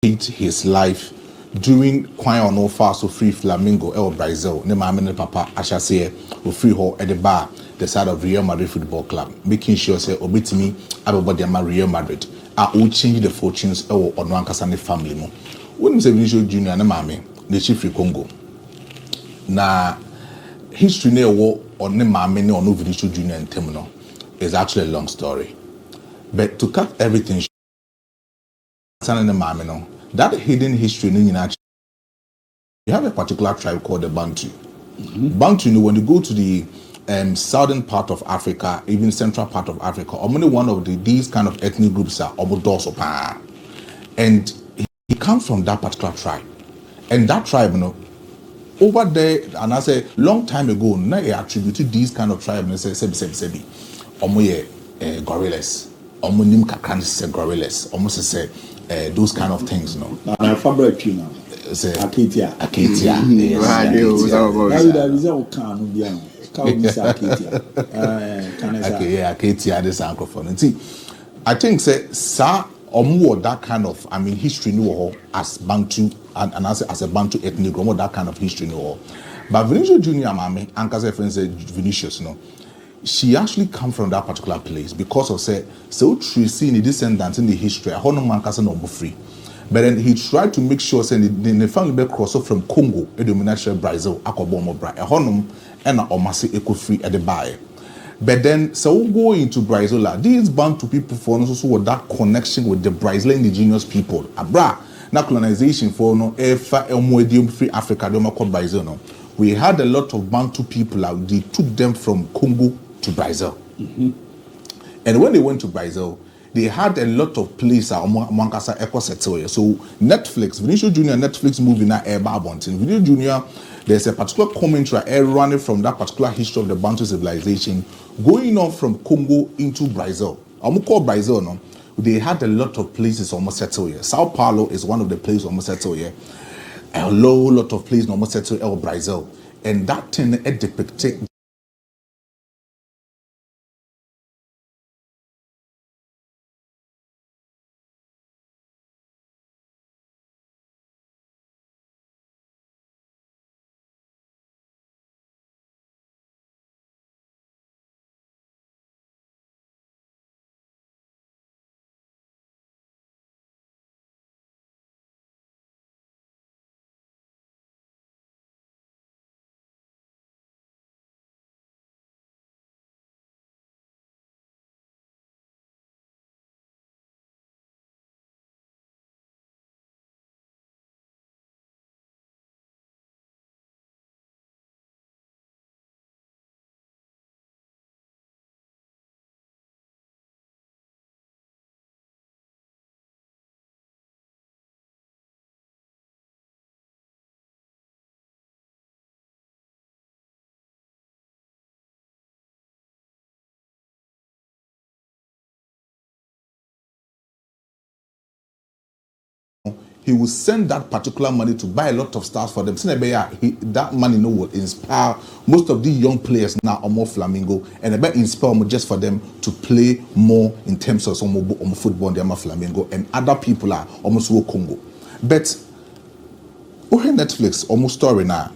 his life during Kwan Ono Faso Free Flamingo El Brazil, ne mama ne papa Ashase or free ho at the bar, the side of Real Madrid Football Club, making sure say obitimi abobody ama Real Madrid will change the fortunes or on one kasane family mo. When you say Vinicius Junior na mame, the chief free Congo. Na history ne wo on ne mame ne ono Vinicius Junior and Temuno is actually a long story. But to cut everything that hidden history you have a particular tribe called the Bantu. Bantu, when you go to the southern part of Africa, even central part of Africa, only one of these kind of ethnic groups are Obodosopa. And he comes from that particular tribe. And that tribe, over there, and I say long time ago, now he attributed these kind of tribe and say sebi omoye gorillas, omonim kakran say gorillas, almost say those kind of things, My favorite now. Aketia. Aketia, this microphone. See, I think say that kind of history as Bantu and as a Bantu ethnic group, that kind of history But Vinicius Junior mami, Anka's friend said Vinicius, she actually come from that particular place because of so Tracy in the descendants in the history, free. But then he tried to make sure the family be cross from Congo, a domination Brazil, Akobomo Bra, a honum and a omasi eco free at the buy. But then so go into Brazil, these Bantu people for also that connection with the Brazilian indigenous people. Abra, na colonization for free Africa, Brazil. We had a lot of Bantu people they took them from Congo to Brazil. And when they went to Brazil, they had a lot of places among us eco settle. So Netflix, Vinicius Junior Netflix movie now ABOU. Vinicius Junior, there's a particular commentary running from that particular history of the Bantu civilization going on from Congo into Brazil. I'm call Brazil they had a lot of places almost settle here. Sao Paulo is one of the places almost settle here. A lot of places almost settle in Brazil. And that thing depicted he will send that particular money to buy a lot of stars for them. That money will inspire most of these young players now on more Flamingo and about inspire them just for them to play more in terms of some football in Flamingo and other people are almost Congo. But over Netflix almost story now.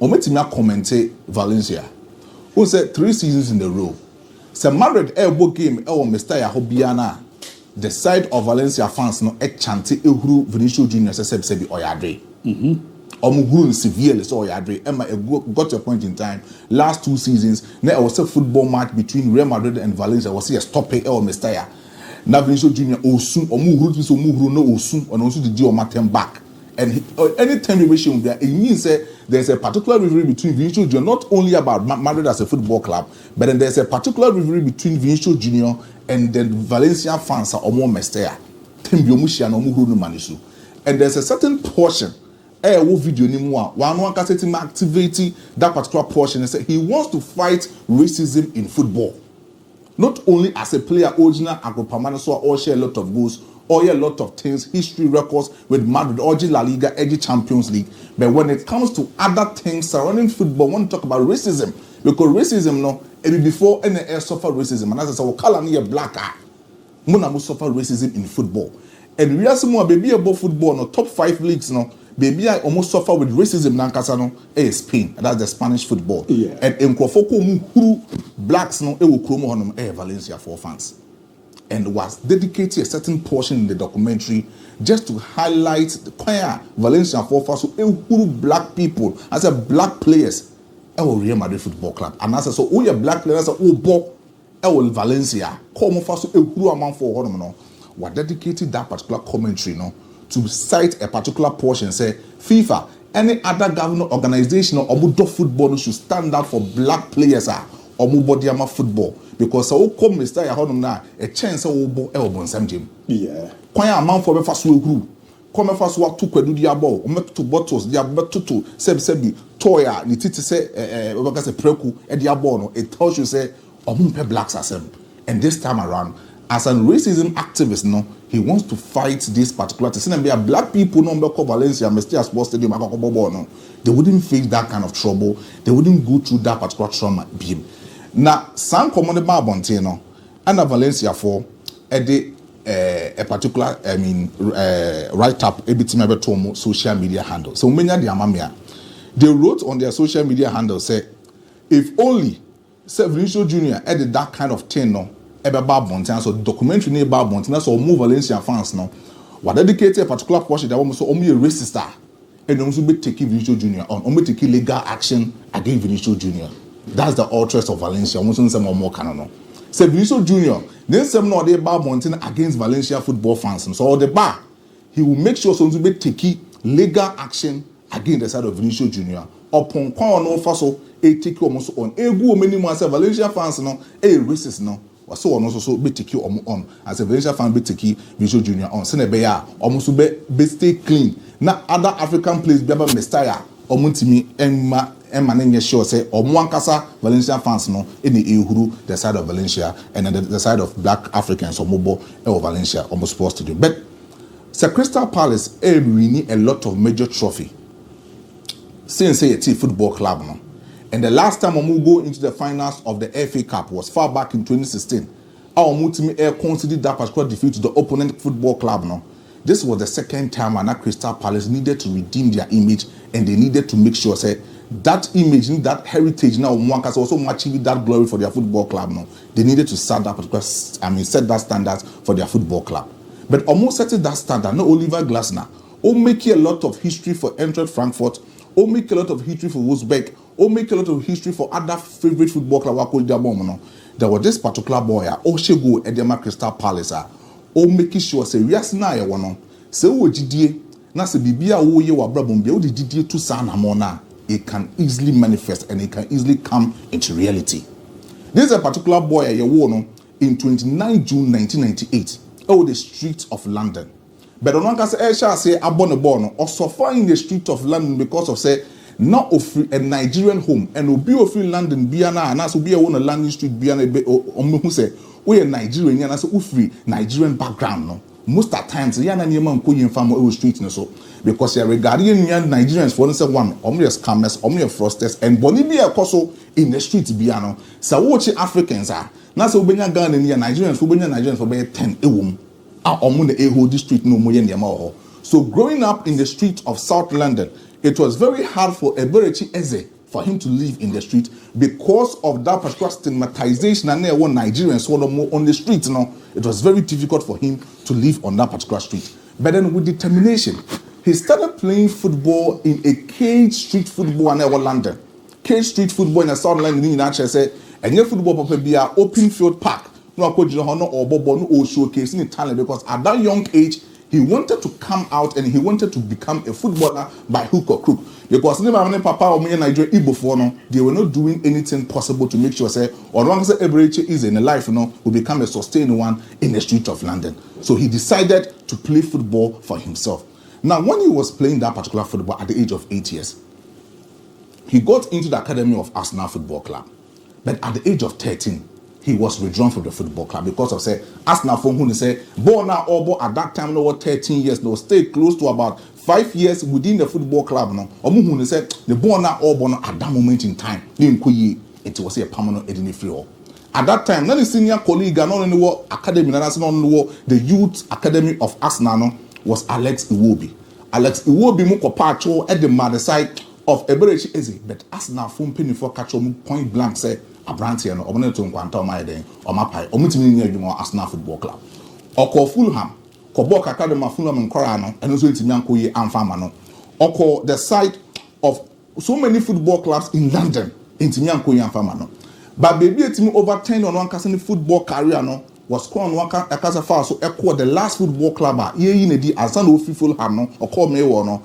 Ometimia commented Valencia, who said 3 seasons in a row. So Madrid elbow game Mr. Yahobiana. The side of Valencia fans no chante ehuru Vinicius Junior sebi oyadre. Omuhuru severely so oyadre. Emma got your point in time. Last 2 seasons, there was a football match between Real Madrid and Valencia. Was a stop it or Mestaya. Now Vinicius Junior osun omuhuru no osun and also the deal matem back. And anytime you mention that, it means there's a particular rivalry between Vinicius Junior, not only about Madrid as a football club, but then there's a particular rivalry between Vinicius Junior and the Valencia fans are almost mestea. And there's a certain portion, video one can activate that particular portion and say he wants to fight racism in football. Not only as a player, original Agropamanaso, or share a lot of goals, or a lot of things, history records with Madrid, or La Liga, or Champions League. But when it comes to other things surrounding football, I want to talk about racism. Because racism, before any suffer racism, and as I said, we call it black eye. Muna suffer racism in football. And we are some more baby about football no top 5 leagues no. Baby, I almost suffer with racism nankasa no. Spain, and that's the Spanish football. Yeah. And Nkrofoko who blacks no will chromo honum Valencia for fans. And was dedicated a certain portion in the documentary just to highlight the choir Valencia for fans who black people as a black players Real Madrid Football Club. And as I said, all your black players are Valencia. Come for who amount for honum no. What dedicated that particular commentary no to cite a particular portion say FIFA any other government organization or omudo football should stand up for black players or mubodiama football because so come Mr. Yahonum na a chance obo elbon samjim yeah kwanya amount for befa so ehuru come fa so to kwadu dia ball ometo bottles dia beto sebi toya ni titi say obaka say preku e dia ball no it tells you say omumpe blacks asem and this time around as a racism activist, no, he wants to fight this particular thing. And black people, no, Valencia, Mestia Sports Stadium, no, they wouldn't face that kind of trouble. They wouldn't go through that particular trauma. Now, some common Bontino and Valencia for a particular, write up a bit of social media handle. So many of the Amamia, they wrote on their social media handle, say, if only Vinicio Jr. added that kind of thing, no. So documentary near Bob Montina, so move Valencia fans now. What dedicated a particular portion that was only a racist star and also be taking Vinicio Jr. on, only taking legal action against Vinicio Jr. That's the interest of Valencia. Almost some more canon. Say Vinicio Jr. Then some no they Bob Montina against Valencia football fans. So the bar he will make sure so to be taking legal action against the side of Vinicio Jr. Upon Kwan no faso a take almost on a go minimum as a Valencia fans no a racist no. So on also be take you on as a Valencia fan be take Vinicio Jr. on Senebeya almost be stay clean. Now other African players be about Mestaya omuntimi emma nenye sure say omwankasa Valencia fans no in the ehuru the side of Valencia and then the side of black Africans or mobile Valencia almost supposed to do. But Sir Crystal Palace winning a lot of major trophy since a football club no. And the last time we go into the finals of the FA Cup was far back in 2016. Our Mutimi Air considered that particular defeat to the opponent football club. No, this was the second time when Crystal Palace needed to redeem their image and they needed to make sure say that image, that heritage now Mwankas also matching that glory for their football club. No, they needed to set that particular, set that standard for their football club. But almost setting that standard, no Oliver Glasner, or making a lot of history for Eintracht Frankfurt, or make a lot of history for Wolfsburg. Or make a lot of history for other favorite football club. There was this particular boy, Oshego Edema Crystal Palace, or making sure say yes na ya wono. Say wo gidie na se bibia wo ye wa brabom bia wo gidie to sa na mo na it can easily manifest and it can easily come into reality. This is a particular boy ye wo no in 29 June 1998 on the streets of London. But on one case say abon or suffer in the street of London because of say not of a Nigerian home and will be of London Biana and as will be a landing street Biana who say we are Nigerian and as free Nigerian background no. Most of the times yana nyema nko yin fam o street no so because you are regarding Nigerians for instance one scammers fraudsters and Bolivia also in the street Biano so watch Africans are na so benya Ghana ni Nigerians for be 10 ewum omo na hold this street no mo ye ndema. So growing up in the street of South London, it was very hard for Eberechi Eze for him to live in the street because of that particular stigmatization and one Nigerians on the street. No, it was very difficult for him to live on that particular street. But then with determination, he started playing football in a cage street football in London. Cage street football in South London in actually said, and your football papa be an open field park. No, or showcasing talent because at that young age, he wanted to come out and he wanted to become a footballer by hook or crook. Because never papa or me Nigeria Igbo they were not doing anything possible to make sure say or long as Eberechi is in a life, will become a sustained one in the street of London. So he decided to play football for himself. Now, when he was playing that particular football at the age of 8 years, he got into the academy of Arsenal Football Club. But at the age of 13, he was withdrawn from the football club because of say Arsenal from who say born now or at that time no 13 years no stay close to about 5 years within the football club no who say the born now or born at that moment in time it was a permanent identity free. At that time, not the senior colleague, and not only what academy, and the youth academy of Arsenal was Alex Iwobi. Alex Iwobi muko pacho at the mother side of Eberechi Eze, but Arsenal phone penny for catch point blank say a branch and omen to Quantum my day or my pie, or meeting Arsenal Football Club. Or call Fulham, Kobok Academy Fulham and Corano, and also to Yankoye and Famano. Or call the site of so many football clubs in London, in Tinyankoye and Famano. But baby, it's over 10 on one casting football career no was called one casa far so echo the last football club ye in the as an Fulham no or call me one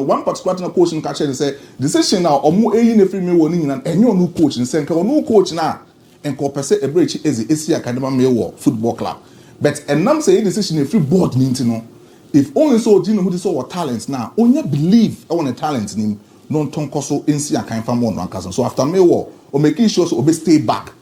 one particular coach in catch and say decision now or more in a free me warning and your new coach and say no coach now and compensate a bridge is the AC Academy Mayor football club. But and now say decision a free board no if only so do you know who this all talents now only believe I want a talent in non tonkoso in see a kind of one cousin. So after Mayor or making sure so obey stay back.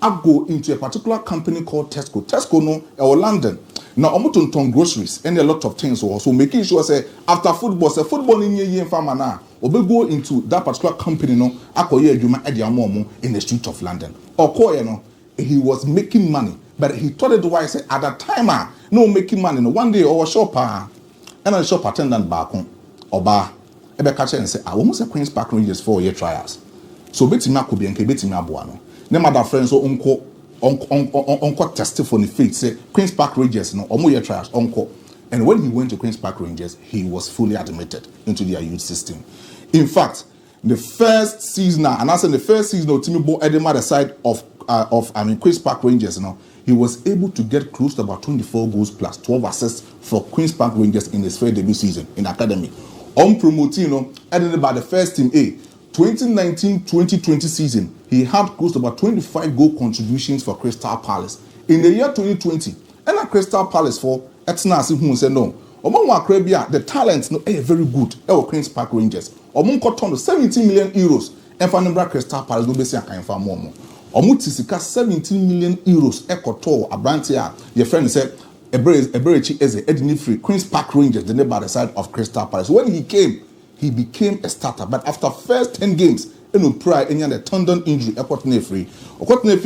I go into a particular company called Tesco. Tesco no or London. Now I'm to ton groceries and a lot of things also making sure say after football in year farmer now or go into that particular company no akoye adwuma e dia momo in the street of London. Or you know he was making money but he told it why say at that time no making money no one day or shop and a shop attendant back oba ebe catch and say I almost a Queen's Park Rangers 4-year trials. So betimi akobi enke betimi aboa no ne mother friends so onko test for the faith say Queen's Park Rangers no omo year trials onko, and when he went to Queen's Park Rangers he was fully admitted into their youth system. In fact the first season and as in the first season of Timibo Edema the side of Queen's Park Rangers he was able to get close to about 24 goals plus 12 assists for Queen's Park Rangers in his first debut season in academy. On promoting edited by the first team A 2019-2020 season, he had close to about 25 goal contributions for Crystal Palace. In the year 2020, and at Crystal Palace for Etnasi who said no. Among Wakrabia, the talents no very good. Queen's Park Rangers. Among Cotton 17 million euros. And Fanembra Crystal Palace no be say I for more. Tisika 17 million euros. Ekoto Abrantia. Your friend said Eberechi Eze Edini Free Queen's Park Rangers, the neighbor side of Crystal Palace. When he came, he became a starter, but after first 10 games, prior any the tendon injury, Free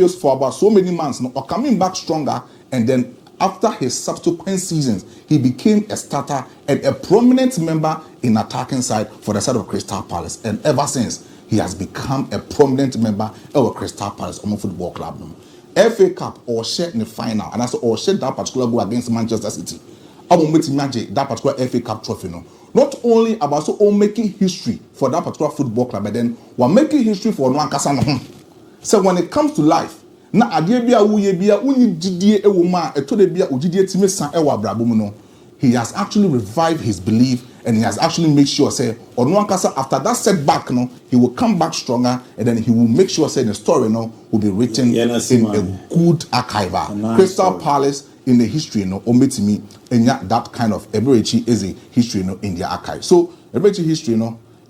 for about so many months, or coming back stronger, and then after his subsequent seasons, he became a starter and a prominent member in attacking side for the side of Crystal Palace, and ever since he has become a prominent member of Crystal Palace Football Club. FA Cup or share in the final, and also or share that particular goal against Manchester City. I will make imagine that particular FA Cup trophy not only about so making history for that particular football club, but then we're making history for one kasano. So when it comes to life, na adie bia wo ye bia uni didie e wo ma eto de bia odidie time san e wa brabo mu no, he has actually revived his belief and he has actually made sure say ono ankasa after that setback no he will come back stronger and then he will make sure say the story no will be written in a good archive. Crystal Palace in the history ometimi enya that kind of Eberechi is a history in their archive. So Eberechi history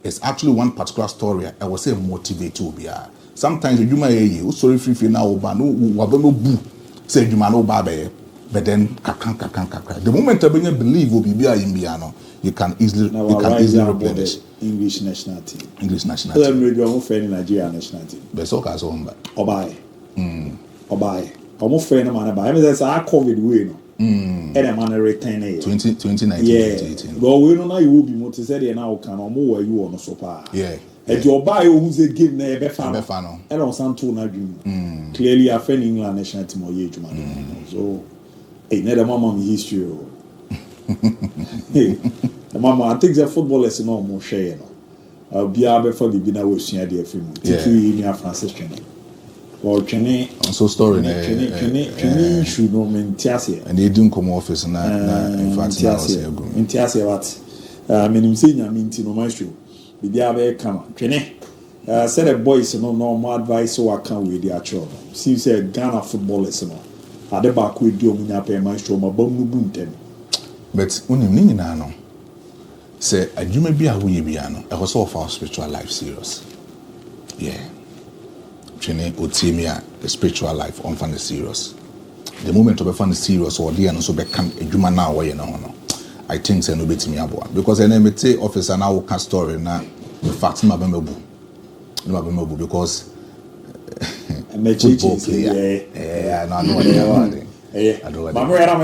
is actually one particular story I will say motivate to be. Sometimes you may sorry free now but no wabemo bu say you no babe but then the moment I believe will be in you can easily replenish English national team. English national team. Nigeria national team. Besoka so mba. Obai. Almost friend of mine, but I mean, that's our COVID way, no. And I'm on a return 2019, yeah. 2018. But we don't know you will be motivated and now can or more you on so far. Yeah. And your bio who's a game near Befano. And on some two now, clearly a friend England national team or age man. So, hey, never mama history. Hey, the mama, I think the football is no more share. I'll be able for the dinner with Senior dear film. Yeah. Francis training. Or Chene, so story. Chene should know Mentiasia. And they didn't come office and in fact, Mentiasia what? Menim minti no maestro. Be the other come. Chene said a boys no more advice so I can't with their children. See, said Ghana footballers no. At the back with you, Minape maestro, my bum bunten. But unim no. Say, a you may be a wee piano. I was all for our spiritual life serious. Yeah. The spiritual life on fan serious. The moment of fan serious or the and so become a human now way no. I think say no bet me aboa because an MT officer now can story na the fact ma bemebu. No bemebu because football player. Yeah, I know what you're about. Yeah.